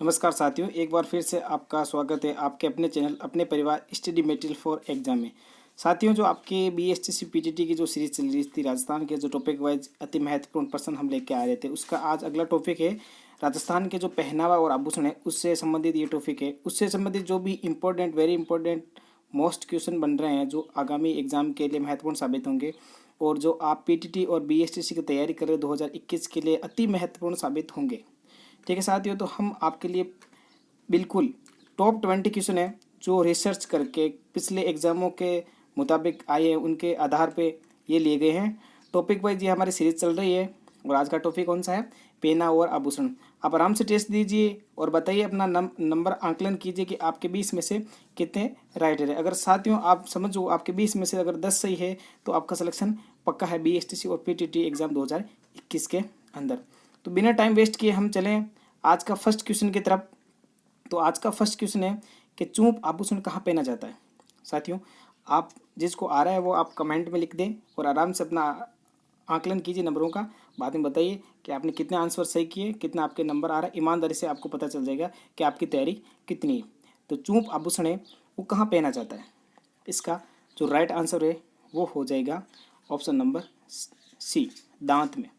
नमस्कार साथियों, एक बार फिर से आपका स्वागत है आपके अपने चैनल अपने परिवार स्टडी मटेरियल फॉर एग्जाम में। साथियों, जो आपके बीएसटीसी पीटीटी की जो सीरीज चल रही थी राजस्थान के जो टॉपिक वाइज अति महत्वपूर्ण प्रश्न हम लेके आ रहे थे, उसका आज अगला टॉपिक है राजस्थान के जो पहनावा और आभूषण है उससे संबंधित ये टॉपिक है। उससे संबंधित जो भी important very important most question बन रहे हैं जो आगामी एग्जाम के लिए महत्वपूर्ण साबित होंगे और जो आप पीटीटी और बीएसटीसी की तैयारी कर रहे 2021 के लिए अति महत्वपूर्ण साबित होंगे। ठीक है साथियों, तो हम आपके लिए बिल्कुल टॉप 20 क्वेश्चन है जो रिसर्च करके पिछले एग्जामों के मुताबिक आए हैं, उनके आधार पे ये लिए गए हैं। टॉपिक वाइज ये हमारी सीरीज चल रही है और आज का टॉपिक कौन सा है? पहना और आभूषण। आप आराम से टेस्ट दीजिए और बताइए, अपना नंबर आंकलन कीजिए कि आपके 20 में से कितने राइट है। अगर साथियों आप समझो आपके 20 में से अगर 10 सही है तो आपका सिलेक्शन पक्का है बीएसटीसी और पीटीटी एग्जाम 2021 के अंदर। तो बिना टाइम वेस्ट किए हम चलें आज का फर्स्ट क्वेश्चन की तरफ। तो आज का फर्स्ट क्वेश्चन है कि चूंप आभूषण कहाँ पहना जाता है। साथियों, आप जिसको आ रहा है वो आप कमेंट में लिख दें और आराम से अपना आकलन कीजिए नंबरों का। बाद में बताइए कि आपने कितने आंसर सही किए, कितना आपके नंबर आ रहा है। ईमानदारी से आपको पता चल जाएगा कि आपकी तैयारी कितनी है। तो चूंप आभूषण है वो कहाँ पहना जाता है, इसका जो राइट आंसर है वो हो जाएगा ऑप्शन नंबर सी, दांत में।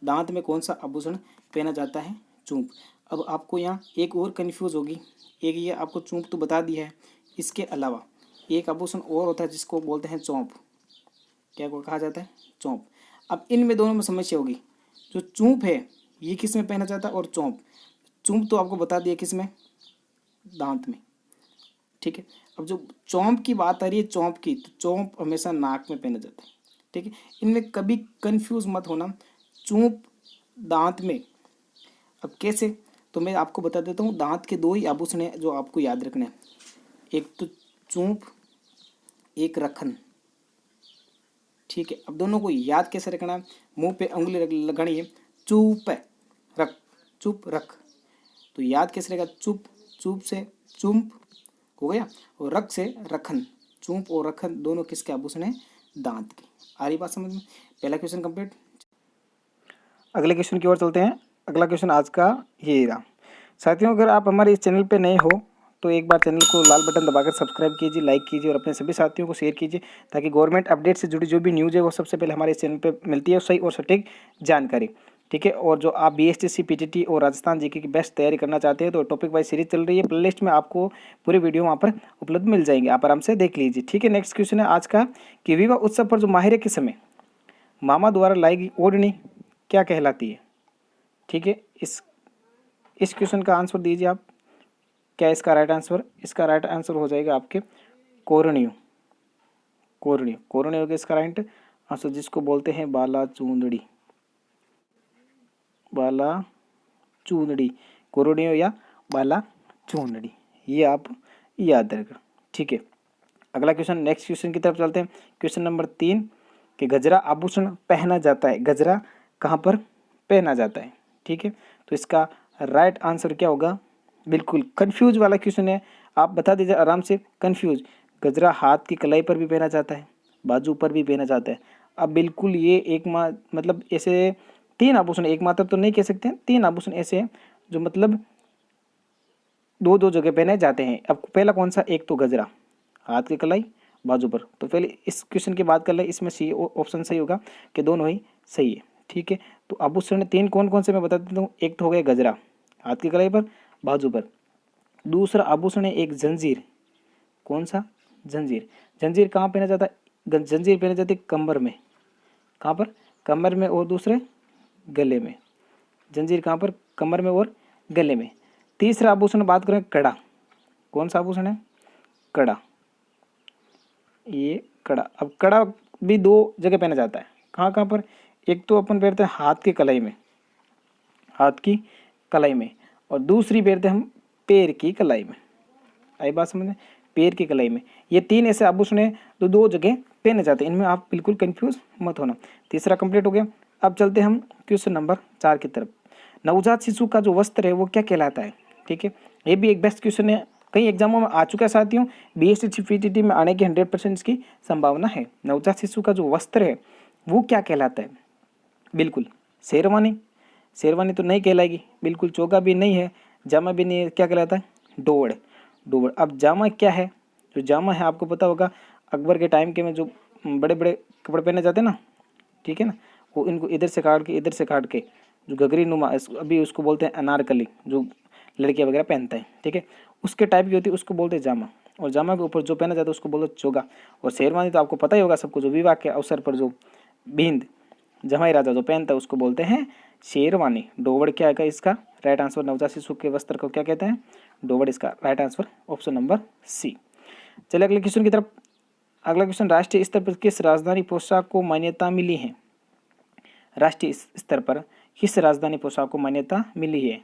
दांत में कौन सा आभूषण पहना जाता है? चूंप। अब आपको यहाँ एक और कन्फ्यूज होगी, एक ये आपको चूंप तो बता दिया है, इसके अलावा एक आभूषण और होता है जिसको बोलते हैं चौंप। क्या को कहा जाता है? चौंप। अब इनमें दोनों में समस्या होगी। जो चूंप है ये किस में पहना जाता है और चौंप, चूंप तो आपको बता दिया किस में, दांत में। ठीक है, अब जो चौंप की बात आ रही है चौंप की, तो चौंप हमेशा नाक में पहना जाता है। ठीक है, इनमें कभी कंफ्यूज मत होना, चूंप दांत में। अब कैसे, तो मैं आपको बता देता हूँ। दांत के दो ही आभूषण हैं जो आपको याद रखने हैं, एक तो चूंप, एक रखन। ठीक है, अब दोनों को याद कैसे रखना है? मुंह पे उंगली लगानी है, चुप रख, चुप रख। तो याद कैसे रहेगा? चुप, चुप से चुंप हो गया, और रख से रखन। चूंप और रखन दोनों किसके आभूषण है? दांत की। आ रही बात समझ में? पहला क्वेश्चन कंप्लीट। अगले क्वेश्चन की ओर चलते हैं। अगला क्वेश्चन आज का ये रहा। साथियों, अगर आप हमारे इस चैनल पे नए हो तो एक बार चैनल को लाल बटन दबाकर सब्सक्राइब कीजिए, लाइक कीजिए और अपने सभी साथियों को शेयर कीजिए ताकि गवर्नमेंट अपडेट से जुड़ी जो भी न्यूज़ है वो सबसे पहले हमारे इस चैनल पे मिलती है, सही और सटीक जानकारी। ठीक है, और जो आप बीएसटीसी पीटीटी और राजस्थान जीके की बेस्ट तैयारी करना चाहते हैं तो टॉपिक वाइज सीरीज चल रही है, प्ले लिस्ट में आपको पूरी वीडियो वहाँ पर उपलब्ध मिल जाएंगे, आप आराम से देख लीजिए। ठीक है, नेक्स्ट क्वेश्चन है आज का कि विवाह उत्सव पर जो माहिरे के समय मामा द्वारा लाई गई ओढ़नी क्या कहलाती है? ठीक है, इस क्वेश्चन का आंसर दीजिए आप। क्या इसका राइट आंसर? इसका राइट आंसर हो जाएगा आपके कोरणियों। कोरणियों, कोरणियों का इसका राइट आंसर, जिसको बोलते हैं बाला चूंदड़ी। बाला चूंदड़ी, कोरणियों या बाला चूंदड़ी, ये आप याद रखना। ठीक है, अगला क्वेश्चन, नेक्स्ट क्वेश्चन की तरफ चलते हैं। क्वेश्चन नंबर 3 कि गजरा आभूषण पहना जाता है, गजरा कहाँ पर पहना जाता है? ठीक है, तो इसका राइट आंसर क्या होगा? बिल्कुल कंफ्यूज वाला क्वेश्चन है, आप बता दीजिए आराम से। कंफ्यूज, गजरा हाथ की कलाई पर भी पहना जाता है, बाजू पर भी पहना जाता है। अब बिल्कुल ये मतलब ऐसे 3 आभूषण, एक मात्र तो नहीं कह सकते, 3 आभूषण ऐसे हैं जो मतलब दो दो जगह पहने जाते हैं। अब पहला कौन सा? एक तो गजरा हाथ की कलाई बाजू पर। तो पहले इस क्वेश्चन की बात कर ले, इसमें सी ऑप्शन सही होगा कि दोनों ही सही है। ठीक है, तो आभूषण 3 कौन कौन से मैं बता देता हूँ। एक तो हो गया गजरा हाथ की कलाई पर बाजू पर, दूसरा आभूषण है एक जंजीर। कौन सा? जंजीर। जंजीर कहाँ पहना जाता है? जंजीर पहना जाती है कमर में। कहाँ पर? कमर में, और दूसरे गले में। जंजीर कहाँ पर? कमर में और गले में। तीसरा आभूषण बात करें कड़ा। कौन सा आभूषण है? कड़ा, ये कड़ा। अब कड़ा भी 2 जगह पहना जाता है। कहाँ कहाँ पर? एक तो अपन पहनते हैं हाथ की कलाई में, हाथ की कलाई में, और दूसरी पहनते हैं हम पैर की कलाई में। आई बात समझ में? पैर की कलाई में। ये 3 ऐसे आभूषण है जो 2 जगह पहने जाते हैं, इनमें आप बिल्कुल कंफ्यूज मत होना। तीसरा कंप्लीट हो गया। अब चलते हम क्वेश्चन नंबर 4 की तरफ। नवजात शिशु का जो वस्त्र है वो क्या कहलाता है? ठीक है, ये भी एक बेस्ट क्वेश्चन है, कई एग्जामों में आ चुका है साथियों। बीएसटी पीटीटी में आने की 100% इसकी संभावना है। नवजात शिशु का जो वस्त्र है वो क्या कहलाता है? बिल्कुल शेरवानी। शेरवानी तो नहीं कहलाएगी, बिल्कुल चोगा भी नहीं है, जामा भी नहीं है, क्या कहलाता है? डोवड़। डोवड़। अब जामा क्या है? जो जामा है आपको पता होगा अकबर के टाइम के में जो बड़े बड़े कपड़े पहने जाते हैं ना, ठीक है ना, वो इनको इधर से काट के इधर से काट के जो घघरी नुमा, अभी उसको बोलते हैं अनारकली, जो लड़कियां वगैरह पहनते हैं, ठीक है, उसके टाइप की होती है, उसको बोलते हैं जामा। और जामा के ऊपर जो पहना जाता है उसको बोलते हैं चोगा। और शेरवानी तो आपको पता ही होगा सबको, जो विवाह के अवसर पर जो बिंद जमाई राजा जो पहनता है उसको बोलते हैं शेरवानी। डोवड़ क्या है इसका राइट आंसर? नवजात शिशु के वस्त्र को क्या कहते हैं? डोवड़। इसका right answer option number C. चलिए अगले क्वेश्चन की तरफ। अगला क्वेश्चन, राष्ट्रीय स्तर पर किस राजधानी पोशाक को मान्यता मिली है? राष्ट्रीय स्तर पर किस राजधानी पोशाक को मान्यता मिली है?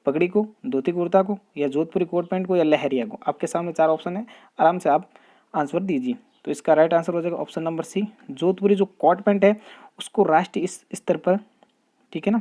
पगड़ी को, धोती कुर्ता को, या जोधपुरी कोट पैंट को, या लहरिया को? आपके सामने 4 ऑप्शन है, आराम से आप आंसर दीजिए। तो इसका राइट आंसर हो जाएगा ऑप्शन नंबर सी, जोधपुरी जो कोट पैंट है उसको राष्ट्रीय स्तर पर, ठीक है ना,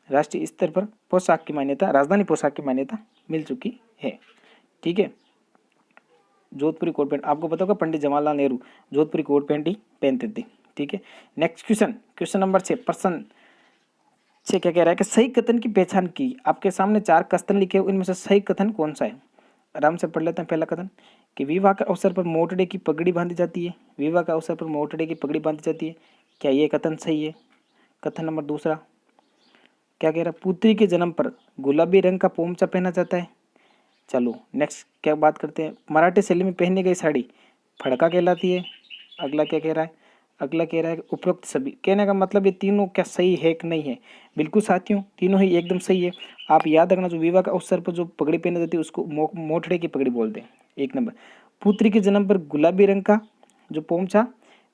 राष्ट्रीय स्तर पर पोशाक की मान्यता, राजधानी पोशाक की मान्यता मिल चुकी है, ठीक है। जोधपुरी कोट पैंट आपको पता होगा पंडित जवाहरलाल नेहरू जोधपुरी कोट पैंट ही पहनते थे, ठीक है। नेक्स्ट क्वेश्चन, क्वेश्चन नंबर 6 प्रश्न 6 क्या कह रहा है कि सही कथन की पहचान की। आपके सामने 4 कथन लिखे हुए, इनमें से सही कथन कौन सा है? आराम से पढ़ लेते हैं। पहला कथन कि विवाह के अवसर पर मोटड़े की पगड़ी बांधी जाती है। विवाह के अवसर पर मोटड़े की पगड़ी बांधी जाती है, क्या ये कथन सही है? कथन नंबर दूसरा क्या कह रहा है? पुत्री के जन्म पर गुलाबी रंग का पोमचा पहना जाता है। चलो नेक्स्ट क्या बात करते हैं, मराठी शैली में पहनी गई साड़ी फड़का कहलाती है। अगला क्या कह रहा है? अगला कह रहा है उपरोक्त सभी, कहने का मतलब ये तीनों क्या सही है कि नहीं है? बिल्कुल साथियों, तीनों ही एकदम सही है। आप याद रखना, जो विवाह के अवसर पर जो पगड़ी पहनी जाती है उसको मोटड़े की पगड़ी बोलते हैं, 1 नंबर। पुत्री के जन्म पर गुलाबी रंग का जो पोमचा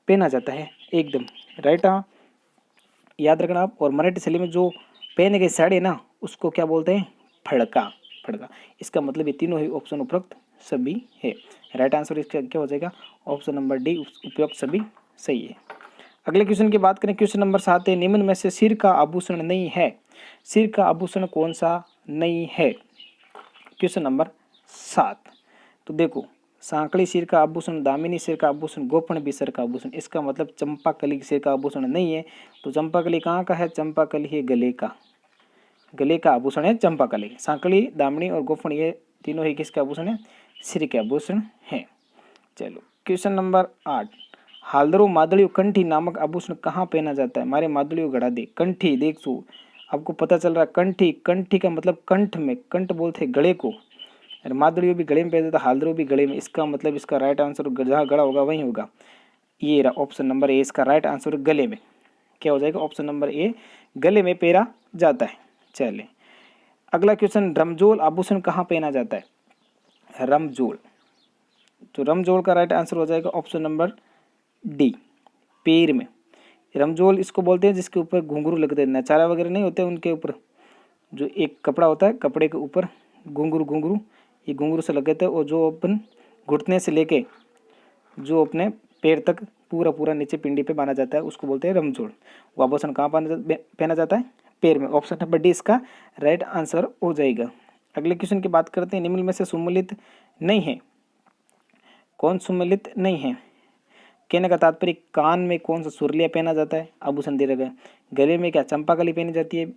पहना जाता है, एकदम राइट, हाँ याद रखना आप। और मराठी शैली में जो पहने गई साड़ी है ना उसको क्या बोलते हैं? फड़का। फड़का। इसका मतलब ये तीनों ही ऑप्शन उपरोक्त सभी है। राइट आंसर इसका क्या हो जाएगा? ऑप्शन नंबर डी, उपरोक्त सभी सही है। अगले क्वेश्चन की बात करें, क्वेश्चन नंबर 7 है, निम्न में से सिर का आभूषण नहीं है। सिर का आभूषण कौन सा नहीं है? Question number 7। तो देखो, सांकड़ी सिर का आभूषण, दामिनी सिर का आभूषण, गोफन भी सिर का आभूषण। इसका मतलब चंपाकली सिर का आभूषण नहीं है। तो चंपाकली कहाँ का है? चंपाकली है गले का, गले का आभूषण है चंपाकली। सांकड़ी, दामिनी और गोफन ये तीनों ही किसके आभूषण है? सिर के आभूषण है। चलो क्वेश्चन नंबर 8, हालदरो मादड़ियों कंठी नामक आभूषण कहाँ पहना जाता है? मारे मादड़ियों गढ़ा दे। कंठी, देखो आपको पता चल रहा है कंठी, कंठी का मतलब कंठ में, कंठ बोलते हैं गले को, और मादड़ियों भी गले में पहनते था, हालदरो भी गले में। इसका मतलब इसका राइट आंसर जहाँ गड़ा होगा वहीं होगा। ये रहा ऑप्शन नंबर ए, इसका राइट आंसर गले में। क्या हो जाएगा? ऑप्शन नंबर ए, गले में पहना जाता है। चले अगला क्वेश्चन, रमजोल आभूषण कहाँ पहना जाता है? रमजोल, तो रमजोल का राइट आंसर हो जाएगा ऑप्शन नंबर डी, पैर में। रमजोल इसको बोलते हैं जिसके ऊपर घुंघरू लगते हैं, नचारा वगैरह नहीं होते उनके ऊपर, जो एक कपड़ा होता है कपड़े के ऊपर घुंघरू, घुंघरू ये घुंघरू से लगे थे, और जो अपन घुटने से लेके जो अपने पैर तक पूरा पूरा नीचे पिंडी पे बांधा जाता है उसको बोलते हैं रमजोल। वो आभूषण कहाँ पहना जाता है? पैर में। ऑप्शन नंबर डी इसका राइट आंसर हो जाएगा। अगले क्वेश्चन की बात करते हैं, निम्न में से सुमेलित नहीं है। कौन सुमेलित नहीं है? कहने का तात्पर्य, कान में कौन सा सुरलिया पहना जाता है? आभूषण दे रखा है। गले में क्या चंपाकली पहनी जाती है?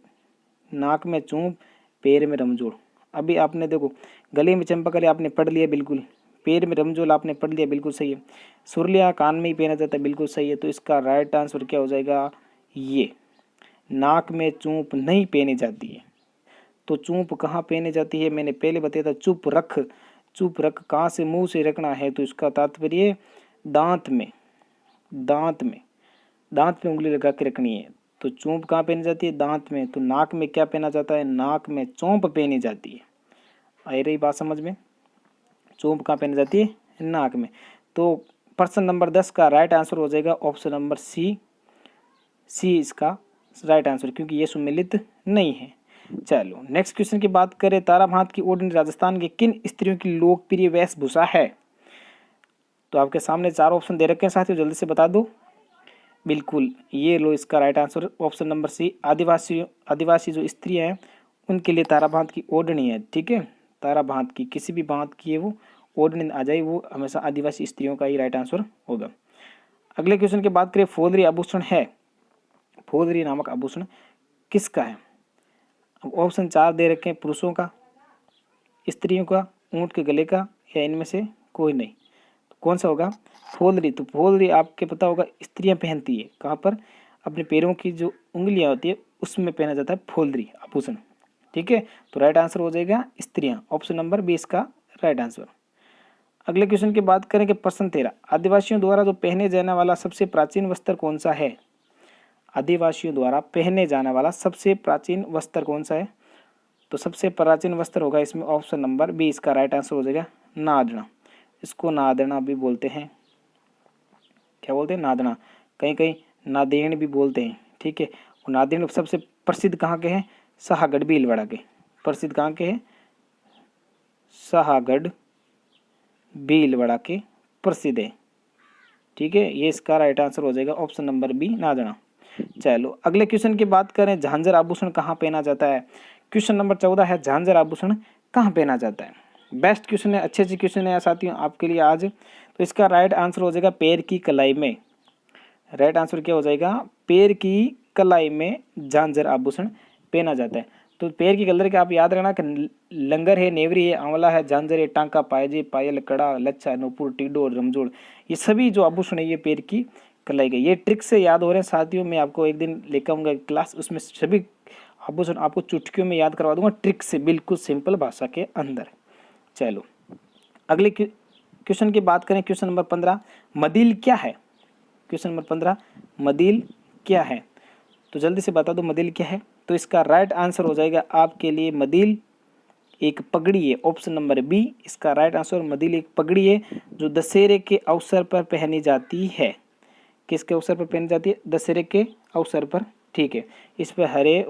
नाक में चूंप, पैर में रमजोल। अभी आपने देखो, गले में चंपाकली आपने पढ़ लिया बिल्कुल, पैर में रमजोल आपने पढ़ लिया बिल्कुल सही है, सुरलिया कान में ही पहना जाता है बिल्कुल सही है। तो इसका राइट आंसर क्या हो जाएगा? ये नाक में चूंप नहीं पहनी जाती है। तो चूंप कहाँ पहनी जाती है? मैंने पहले बताया था, चुप रख। चुप रख कहाँ से? मुंह से रखना है। तो इसका तात्पर्य दांत में, दांत में, दांत में उंगली लगा के रखनी है। तो चूंप कहाँ पहनी जाती है? दांत में। तो नाक में क्या पहना जाता है? नाक में चौंप पहनी जाती है। आई रही बात समझ में? चौंप कहाँ पहनी जाती है? नाक में। तो प्रश्न नंबर 10 का राइट आंसर हो जाएगा ऑप्शन नंबर सी, सी इसका राइट आंसर, क्योंकि ये सुमेलित नहीं है। चलो नेक्स्ट क्वेश्चन की बात करें, ताराभात की ओढ़नी राजस्थान के किन स्त्रियों की लोकप्रिय वेशभूषा है? तो आपके सामने 4 ऑप्शन दे रखे हैं साथियों, जल्दी से बता दो। बिल्कुल ये लो, इसका right answer option number C, आदिवासी जो स्त्रियां हैं उनके लिए ताराभात की ओढ़नी है, ठीक है। ताराभात की किसी भी भात की है वो ओढ़नी आ जाए, वो हमेशा आदिवासी स्त्रियों का ही राइट आंसर होगा। अगले क्वेश्चन की बात करें, फौदरी आभूषण है, फौदरी नामक आभूषण किसका है? अब ऑप्शन 4 दे रखे हैं, पुरुषों का, स्त्रियों का, ऊँट के गले का, या इनमें से कोई नहीं? तो कौन सा होगा? फोलरी। तो फोलरी आपके पता होगा स्त्रियां पहनती है कहाँ पर? अपने पैरों की जो उंगलियां होती है उसमें पहना जाता है फोलरी आभूषण। ठीक है, तो राइट आंसर हो जाएगा स्त्रियां। ऑप्शन नंबर 20 का राइट आंसर। अगले क्वेश्चन की बात करें कि प्रश्न 13, आदिवासियों द्वारा जो पहने जाने वाला सबसे प्राचीन वस्त्र कौन सा है? आदिवासियों द्वारा पहने जाने वाला सबसे प्राचीन वस्त्र कौन सा है? तो सबसे प्राचीन वस्त्र होगा इसमें ऑप्शन नंबर 20 का राइट आंसर हो जाएगा नादना। इसको नादना भी बोलते हैं। क्या बोलते हैं? नादना। कहीं कहीं नादेन भी बोलते हैं। ठीक है, और नादेन सबसे प्रसिद्ध कहाँ के हैं? शाहगढ़ भीलवाड़ा के। प्रसिद्ध कहाँ के हैं? शाहगढ़ भीलवाड़ा के प्रसिद्ध है। ठीक है, ये इसका राइट आंसर हो जाएगा ऑप्शन नंबर बी नादना। चलो अगले क्वेश्चन की बात करें, झांझर आभूषण कहाँ पहना जाता है? क्वेश्चन नंबर 14 है, झांझर आभूषण कहाँ पहना जाता है? बेस्ट क्वेश्चन है, अच्छे क्वेश्चन है साथियों आपके लिए आज। तो इसका राइट आंसर हो जाएगा पैर की कलाई में। राइट आंसर क्या हो जाएगा? पैर की कलाई में झांझर आभूषण पहना जाता है। तो पैर की कलर के आप याद रखना कि लंगर है, नेवरी है, आंवला है, झांझर है, टांका, पायजे, पायल, कड़ा, लच्छा, नूपुर, टिड्डो और रमजोड़, ये सभी जो आभूषण है ये पैर की कलाई के। ये ट्रिक से याद हो रहे हैं साथियों। मैं आपको एक दिन लेकर आऊंगा क्लास, उसमें सभी आभूषण आपको चुटकियों में याद करवा दूंगा ट्रिक से, बिल्कुल सिंपल भाषा के अंदर। चलो अगले क्वेश्चन की बात करें, क्वेश्चन नंबर 15, मदिल क्या है? क्वेश्चन नंबर 15, मदिल क्या है? तो जल्दी से बता दो मदिल क्या है। तो इसका राइट आंसर हो जाएगा आपके लिए मदिल एक पगड़ी है। ऑप्शन नंबर बी इसका राइट आंसर। मदिल एक पगड़ी है जो दशहरे के अवसर पर पहनी जाती है। किसके अवसर पर पहनी जाती है? दशहरे के अवसर पर। ठीक है, इस पर हरे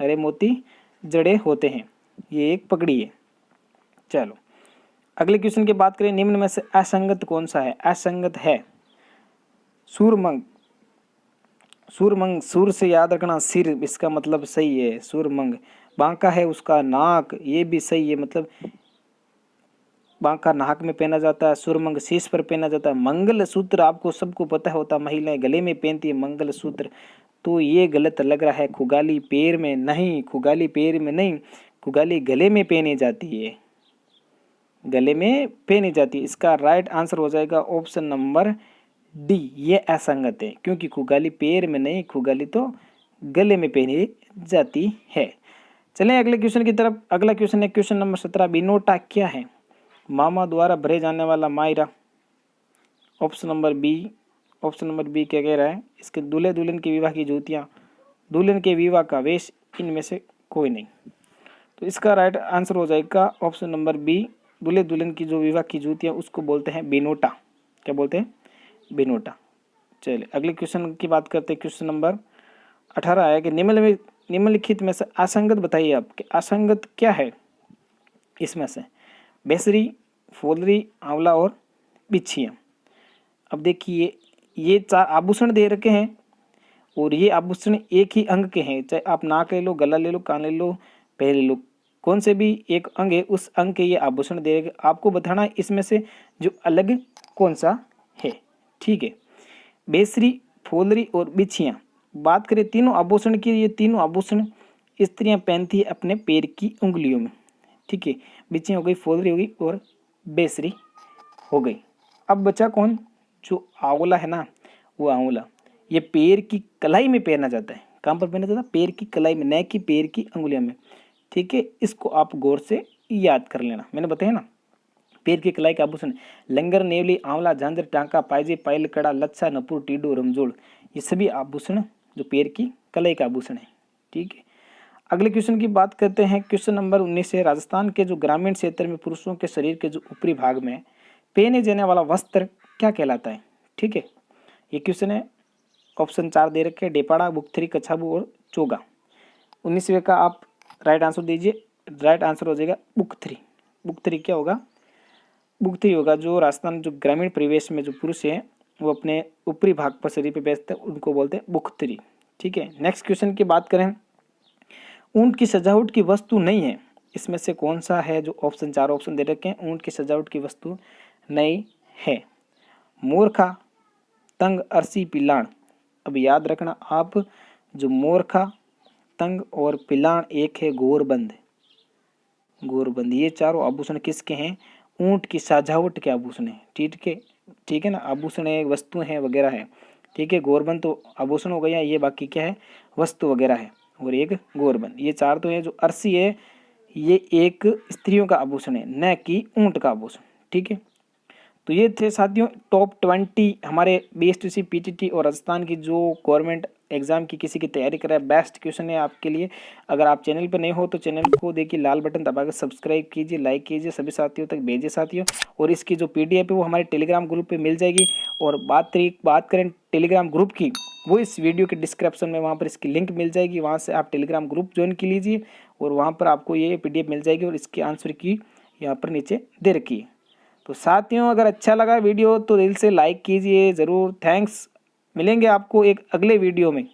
मोती जड़े होते हैं। ये एक पगड़ी है। चलो अगले क्वेश्चन की बात करें, निम्न में से असंगत कौन सा है? असंगत है सूरमंग। सूरमंग, सूर से याद रखना सिर, इसका मतलब सही है सूरमंग। बांका है उसका नाक, ये भी सही है, मतलब बांका नाक में पहना जाता है। सूरमंग शीश पर पहना जाता है। मंगल सूत्र आपको सबको पता होता, महिलाएं गले में पहनती है मंगल सूत्र। तो ये गलत लग रहा है, खुगाली पैर में नहीं, खुगाली पैर में नहीं, खुगाली गले में पहनी जाती है, गले में पहनी जाती है। इसका राइट आंसर हो जाएगा ऑप्शन नंबर डी, ये असंगत है, क्योंकि खुगाली पैर में नहीं, खुगाली तो गले में पहनी जाती है। चलें अगले क्वेश्चन की तरफ। अगला क्वेश्चन है क्वेश्चन नंबर 17, बिनोटा क्या है? मामा द्वारा भरे जाने वाला मायरा। ऑप्शन नंबर बी क्या कह रहा है? इसके दूल्हे दुल्हन के विवाह की जूतियां, दुल्हन के विवाह का वेश, इनमें से कोई नहीं। तो इसका राइट आंसर हो जाएगा ऑप्शन नंबर बी, दूल्हे दुल्हन की जो विवाह की जूतियां उसको बोलते हैं बिनोटा। क्या बोलते हैं? बिनोटा। चलिए अगले क्वेश्चन की बात करते हैं। क्वेश्चन नंबर 18 है कि निम्नलिखित में से असंगत बताइए आप कि असंगत क्या है? इसमें से बेसरी, फोलरी, आंवला और बिछिया। अब देखिए ये 4 आभूषण दे रखे हैं और ये आभूषण एक ही अंग के हैं, चाहे आप नाक ले लो, गला ले लो, कान ले लो, पैर ले लो, कौन से भी एक अंग है उस अंग के ये आभूषण दे रखे। आपको बताना है इसमें से जो अलग कौन सा है। ठीक है, बेसरी, फोलरी और बिछिया। बात करें तीनों आभूषण की, ये तीनों आभूषण स्त्रियां पहनती है अपने पैर की उंगलियों में। ठीक है, बिछिया हो गई, फोलरी हो गई और बेसरी हो गई। अब बचा कौन? जो आंवला है ना, वो आंवला ये पैर की कलाई में पहना जाता है। कहाँ पर पहना जाता है? पैर की कलाई में, न कि पैर की अंगुलियों में। ठीक है, इसको आप गौर से याद कर लेना, मैंने बताया ना। पैर की कलाई के आभूषण लंगर, नेवली, आंवला, झांझर, टांका, पायजे, पायल, कड़ा, लच्छा, नपुर, टीडो, रमजोड़, ये सभी आभूषण जो पैर की कलाई का आभूषण है। ठीक है, अगले क्वेश्चन की बात करते हैं। क्वेश्चन नंबर 19 है, राजस्थान के जो ग्रामीण क्षेत्र में पुरुषों के शरीर के जो ऊपरी भाग में पहने जाने वाला वस्त्र क्या कहलाता है? ठीक है, ये क्वेश्चन है। ऑप्शन 4 दे रखे हैं, डेपाड़ा, बुकथरी, कछाबू और चोगा। 19वें का आप राइट आंसर दीजिए। राइट आंसर हो जाएगा बुकथरी। बुकथरी क्या होगा? बुकथरी होगा जो राजस्थान जो ग्रामीण परिवेश में जो पुरुष हैं वो अपने ऊपरी भाग पर शरीर पे बेचते हैं, उनको बोलते हैं बुकथरी। ठीक है, नेक्स्ट क्वेश्चन की बात करें, ऊंट की सजावट की वस्तु नहीं है, इसमें से कौन सा है? जो ऑप्शन 4 ऑप्शन दे रखे हैं, ऊंट की सजावट की वस्तु नहीं है। मोरखा, तंग, अरसी, पिलाण। अब याद रखना आप, जो मोरखा, तंग और पिलाण एक है गोरबंद। गोरबंद, ये चारों आभूषण किसके हैं? ऊंट की सजावट के आभूषण है। ठीक है ना, आभूषण है, वस्तु है वगैरह है। ठीक है, गोरबंद तो आभूषण हो गया, ये बाकी क्या है? वस्तु वगैरह है। और एक गोरबंद, ये चार तो है। जो अर्सी है ये एक स्त्रियों का आभूषण है, न कि ऊंट का आभूषण। ठीक है, तो ये थे साथियों टॉप 20 हमारे बीएसटीसी पीटीटी और राजस्थान की जो गवर्नमेंट एग्जाम की किसी की तैयारी कर रहा है, बेस्ट क्वेश्चन है आपके लिए। अगर आप चैनल पर नए हो तो चैनल को देखिए, लाल बटन दबाकर सब्सक्राइब कीजिए, लाइक कीजिए, सभी साथियों तक भेजिए साथियों। और इसकी जो पीडीएफ है वो हमारे टेलीग्राम ग्रुप पे मिल जाएगी। और बात करें टेलीग्राम ग्रुप की, वो इस वीडियो के डिस्क्रिप्शन में वहाँ पर इसकी लिंक मिल जाएगी, वहाँ से आप टेलीग्राम ग्रुप ज्वाइन कर लीजिए और वहाँ पर आपको ये पीडीएफ मिल जाएगी। और इसके आंसर की यहाँ पर नीचे दे रखी है। तो साथियों अगर अच्छा लगा वीडियो तो दिल से लाइक कीजिए ज़रूर। थैंक्स, मिलेंगे आपको एक अगले वीडियो में।